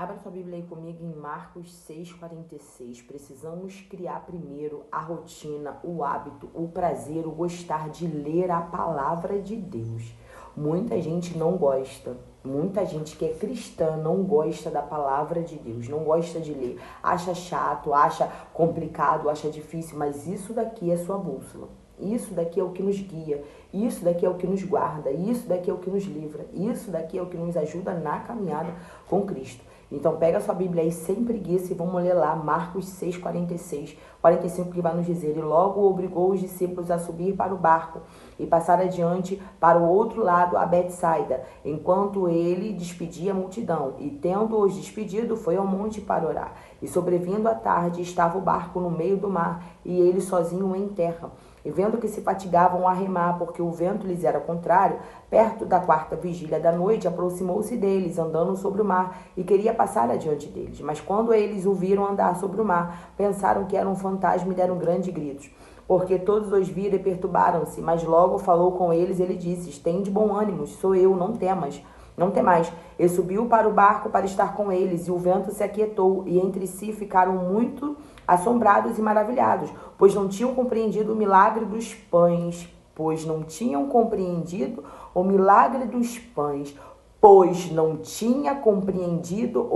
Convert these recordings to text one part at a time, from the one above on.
Abra sua Bíblia aí comigo em Marcos 6,46. Precisamos criar primeiro a rotina, o hábito, o prazer, o gostar de ler a palavra de Deus. Muita gente não gosta, muita gente que é cristã não gosta da palavra de Deus, não gosta de ler, acha chato, acha complicado, acha difícil, mas isso daqui é sua bússola. Isso daqui é o que nos guia, isso daqui é o que nos guarda, isso daqui é o que nos livra, isso daqui é o que nos ajuda na caminhada com Cristo. Então pega a sua Bíblia aí sem preguiça e vamos ler lá Marcos 6, 46, 45, que vai nos dizer: E logo obrigou os discípulos a subir para o barco e passar adiante para o outro lado a Betsaida, enquanto ele despedia a multidão. E tendo-os despedido, foi ao monte para orar. E sobrevindo a tarde, estava o barco no meio do mar, e ele sozinho em terra. E vendo que se fatigavam a remar, porque o vento lhes era contrário, perto da 4ª vigília da noite, aproximou-se deles, andando sobre o mar, e queria passar adiante deles. Mas quando eles o viram andar sobre o mar, pensaram que era um fantasma e deram grandes gritos, porque todos os viram e perturbaram-se. Mas logo falou com eles, ele disse: Tende bom ânimo, sou eu, não temas. Não temais. E subiu para o barco para estar com eles, e o vento se aquietou, e entre si ficaram muito assombrados e maravilhados, pois não tinham compreendido o milagre dos pães, pois não tinha compreendido o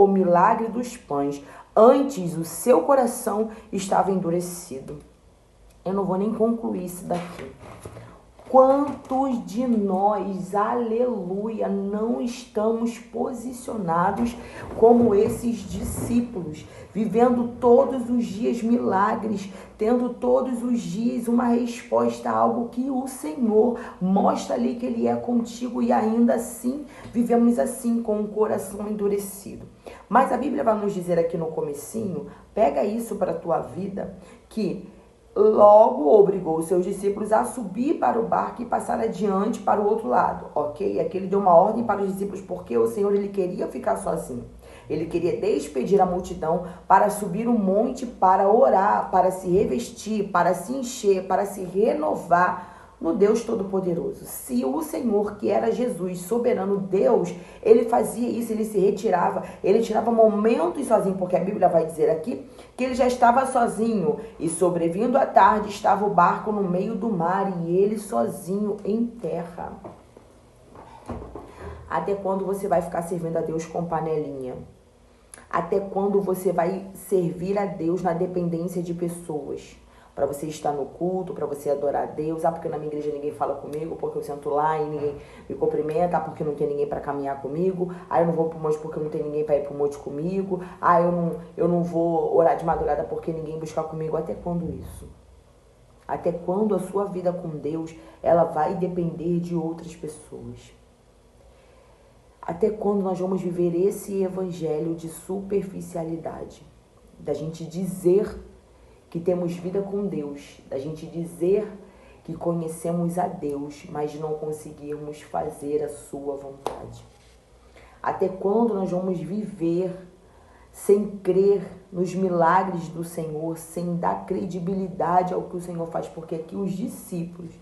milagre dos pães. Antes o seu coração estava endurecido. Eu não vou nem concluir isso daqui. Quantos de nós, aleluia, não estamos posicionados como esses discípulos, vivendo todos os dias milagres, tendo todos os dias uma resposta a algo que o Senhor mostra ali que Ele é contigo, e ainda assim vivemos assim com o coração endurecido. Mas a Bíblia vai nos dizer aqui no comecinho, pega isso para a tua vida, que logo obrigou os seus discípulos a subir para o barco e passar adiante para o outro lado, ok? Aqui ele deu uma ordem para os discípulos porque o Senhor, ele queria ficar sozinho. Ele queria despedir a multidão para subir um monte, para orar, para se revestir, para se encher, para se renovar no Deus Todo-Poderoso. Se o Senhor, que era Jesus, soberano Deus, ele fazia isso, ele se retirava, ele tirava momentos sozinho, porque a Bíblia vai dizer aqui que ele já estava sozinho, e sobrevindo à tarde estava o barco no meio do mar, e ele sozinho em terra. Até quando você vai ficar servindo a Deus com panelinha? Até quando você vai servir a Deus na dependência de pessoas? Para você estar no culto, para você adorar a Deus. Porque na minha igreja ninguém fala comigo, porque eu sento lá e ninguém me cumprimenta, porque não tem ninguém para caminhar comigo. Eu não vou pro monte porque não tem ninguém para ir pro monte comigo. Eu não vou orar de madrugada porque ninguém buscar comigo. Até quando isso? Até quando a sua vida com Deus, ela vai depender de outras pessoas? Até quando nós vamos viver esse evangelho de superficialidade? Da gente dizer que temos vida com Deus, da gente dizer que conhecemos a Deus, mas não conseguirmos fazer a sua vontade. Até quando nós vamos viver sem crer nos milagres do Senhor, sem dar credibilidade ao que o Senhor faz? Porque aqui os discípulos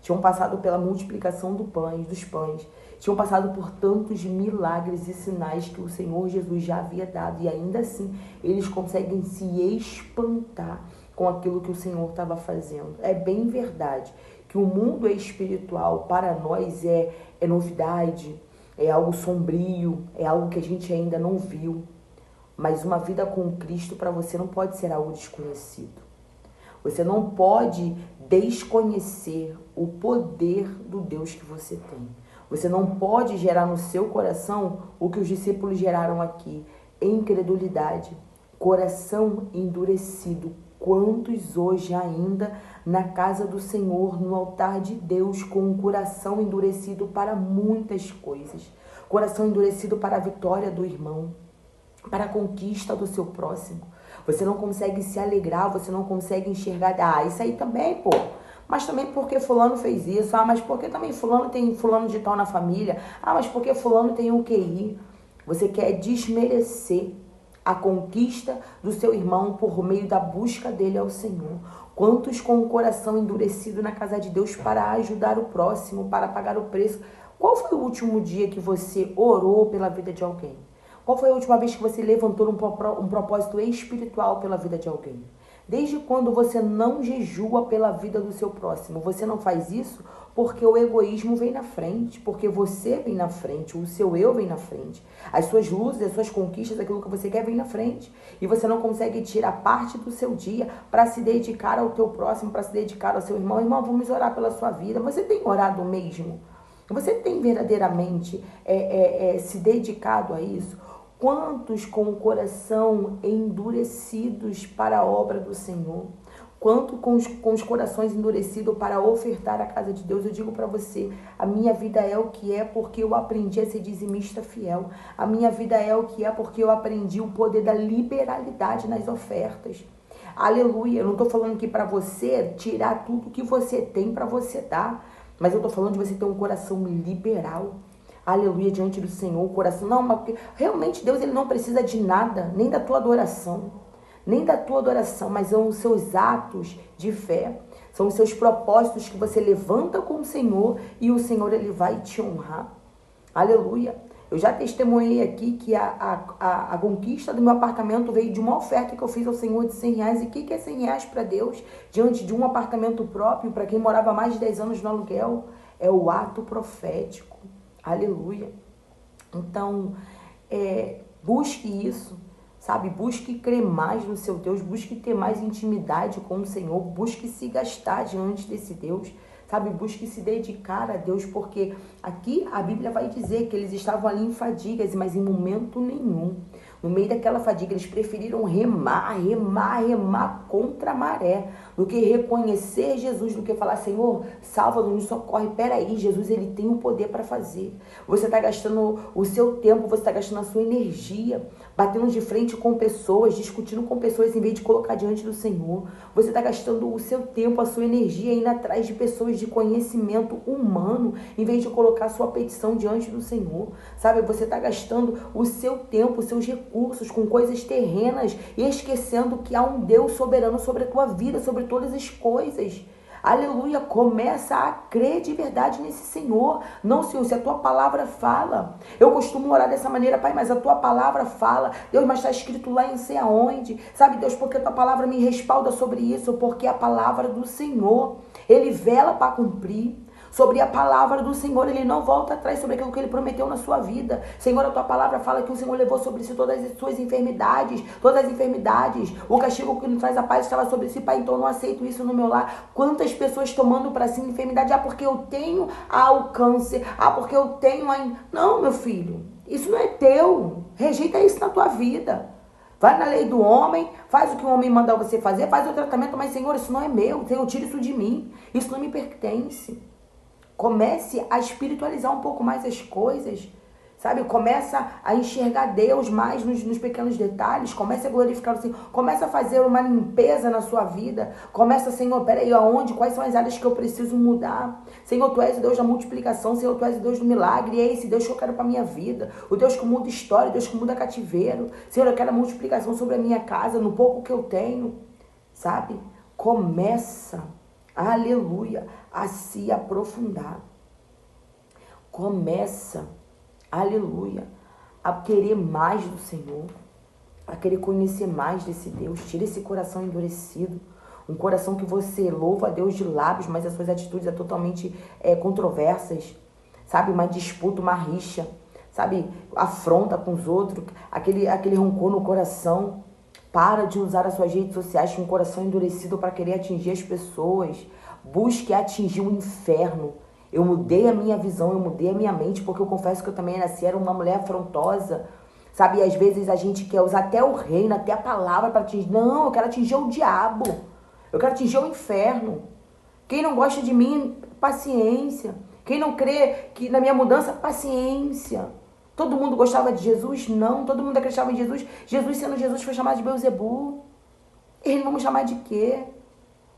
tinham passado pela multiplicação dos pães, tinham passado por tantos milagres e sinais que o Senhor Jesus já havia dado, e ainda assim eles conseguem se espantar com aquilo que o Senhor estava fazendo. É bem verdade que o mundo espiritual para nós é novidade, é algo sombrio, é algo que a gente ainda não viu, mas uma vida com Cristo para você não pode ser algo desconhecido. Você não pode desconhecer o poder do Deus que você tem. Você não pode gerar no seu coração o que os discípulos geraram aqui: incredulidade, coração endurecido. Quantos hoje ainda na casa do Senhor, no altar de Deus, com um coração endurecido para muitas coisas? Coração endurecido para a vitória do irmão, para a conquista do seu próximo. Você não consegue se alegrar, você não consegue enxergar. Isso aí também, pô. Mas também porque fulano fez isso. Mas porque também fulano tem fulano de tal na família. Mas porque fulano tem um QI. Você quer desmerecer a conquista do seu irmão por meio da busca dele ao Senhor. Quantos com o coração endurecido na casa de Deus para ajudar o próximo, para pagar o preço? Qual foi o último dia que você orou pela vida de alguém? Qual foi a última vez que você levantou um propósito espiritual pela vida de alguém? Desde quando você não jejua pela vida do seu próximo? Você não faz isso porque o egoísmo vem na frente, porque você vem na frente, o seu eu vem na frente. As suas luzes, as suas conquistas, aquilo que você quer vem na frente. E você não consegue tirar parte do seu dia para se dedicar ao teu próximo, para se dedicar ao seu irmão. Irmão, vamos orar pela sua vida. Você tem orado mesmo? Você tem verdadeiramente se dedicado a isso? Quantos com o coração endurecidos para a obra do Senhor? Quanto com os corações endurecidos para ofertar a casa de Deus? Eu digo para você, a minha vida é o que é porque eu aprendi a ser dizimista fiel. A minha vida é o que é porque eu aprendi o poder da liberalidade nas ofertas. Aleluia, eu não estou falando aqui para você tirar tudo que você tem para você dar, mas eu estou falando de você ter um coração liberal. Aleluia, diante do Senhor, o coração. Não, mas realmente Deus ele não precisa de nada, nem da tua adoração, mas são os seus atos de fé, são os seus propósitos que você levanta com o Senhor e o Senhor ele vai te honrar. Aleluia. Eu já testemunhei aqui que a conquista do meu apartamento veio de uma oferta que eu fiz ao Senhor de R$100. E o que é R$100 para Deus diante de um apartamento próprio, para quem morava mais de 10 anos no aluguel? É o ato profético. Aleluia. Então, busque isso, sabe? Busque crer mais no seu Deus, busque ter mais intimidade com o Senhor, busque se gastar diante desse Deus, sabe? Busque se dedicar a Deus, porque aqui a Bíblia vai dizer que eles estavam ali em fadigas, mas em momento nenhum, no meio daquela fadiga, eles preferiram remar contra a maré, do que reconhecer Jesus, do que falar, Senhor, salva-nos, nos socorre. Peraí, Jesus, ele tem o poder para fazer. Você está gastando o seu tempo, você está gastando a sua energia, batendo de frente com pessoas, discutindo com pessoas, em vez de colocar diante do Senhor. Você está gastando o seu tempo, a sua energia, indo atrás de pessoas de conhecimento humano, em vez de colocar a sua petição diante do Senhor. Sabe, você está gastando o seu tempo, os seus recursos com coisas terrenas e esquecendo que há um Deus soberano sobre a tua vida, sobre todas as coisas. Aleluia, começa a crer de verdade nesse Senhor. Não, Senhor, se a tua palavra fala. Eu costumo orar dessa maneira, Pai, mas a tua palavra fala. Deus, mas está escrito lá em sei aonde. Sabe, Deus, porque a tua palavra me respalda sobre isso, porque a palavra do Senhor, ele vela para cumprir. Sobre a palavra do Senhor, ele não volta atrás sobre aquilo que ele prometeu na sua vida. Senhor, a tua palavra fala que o Senhor levou sobre si todas as suas enfermidades, o castigo que nos traz a paz estava sobre si, Pai, então eu não aceito isso no meu lar. Quantas pessoas tomando para si enfermidade, porque eu tenho o câncer, porque eu tenho Não, meu filho, isso não é teu, rejeita isso na tua vida. Vai na lei do homem, faz o que o homem manda você fazer, faz o tratamento, mas Senhor, isso não é meu, Senhor, tira isso de mim, isso não me pertence. Comece a espiritualizar um pouco mais as coisas, sabe? Começa a enxergar Deus mais nos pequenos detalhes. Comece a glorificar o Senhor. Começa a fazer uma limpeza na sua vida. Começa, Senhor, peraí, aonde? Quais são as áreas que eu preciso mudar? Senhor, Tu és o Deus da multiplicação. Senhor, Tu és o Deus do milagre. E é esse Deus que eu quero para a minha vida. O Deus que muda história, o Deus que muda cativeiro. Senhor, eu quero a multiplicação sobre a minha casa, no pouco que eu tenho, sabe? Começa, aleluia, a se aprofundar. Começa, aleluia, a querer mais do Senhor, a querer conhecer mais desse Deus. Tira esse coração endurecido, um coração que você louva a Deus de lábios, mas as suas atitudes são totalmente controversas, sabe? Uma disputa, uma rixa, sabe? Afronta com os outros, aquele rancor no coração. Para de usar as suas redes sociais com o coração endurecido para querer atingir as pessoas. Busque atingir o inferno. Eu mudei a minha visão, eu mudei a minha mente, porque eu confesso que eu também nasci, era uma mulher afrontosa, sabe? E às vezes a gente quer usar até o reino, até a palavra para atingir. Não, eu quero atingir o diabo. Eu quero atingir o inferno. Quem não gosta de mim, paciência. Quem não crê que na minha mudança, paciência. Todo mundo gostava de Jesus? Não. Todo mundo acreditava em Jesus? Jesus, sendo Jesus, foi chamado de Beelzebu. Eles vão me chamar de quê?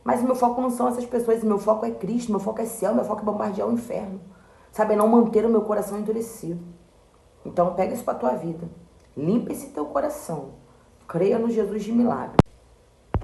Mas o meu foco não são essas pessoas, o meu foco é Cristo, meu foco é céu, meu foco é bombardear o inferno. Sabe, é não manter o meu coração endurecido. Então pega isso para a tua vida. Limpa esse teu coração. Creia no Jesus de milagre.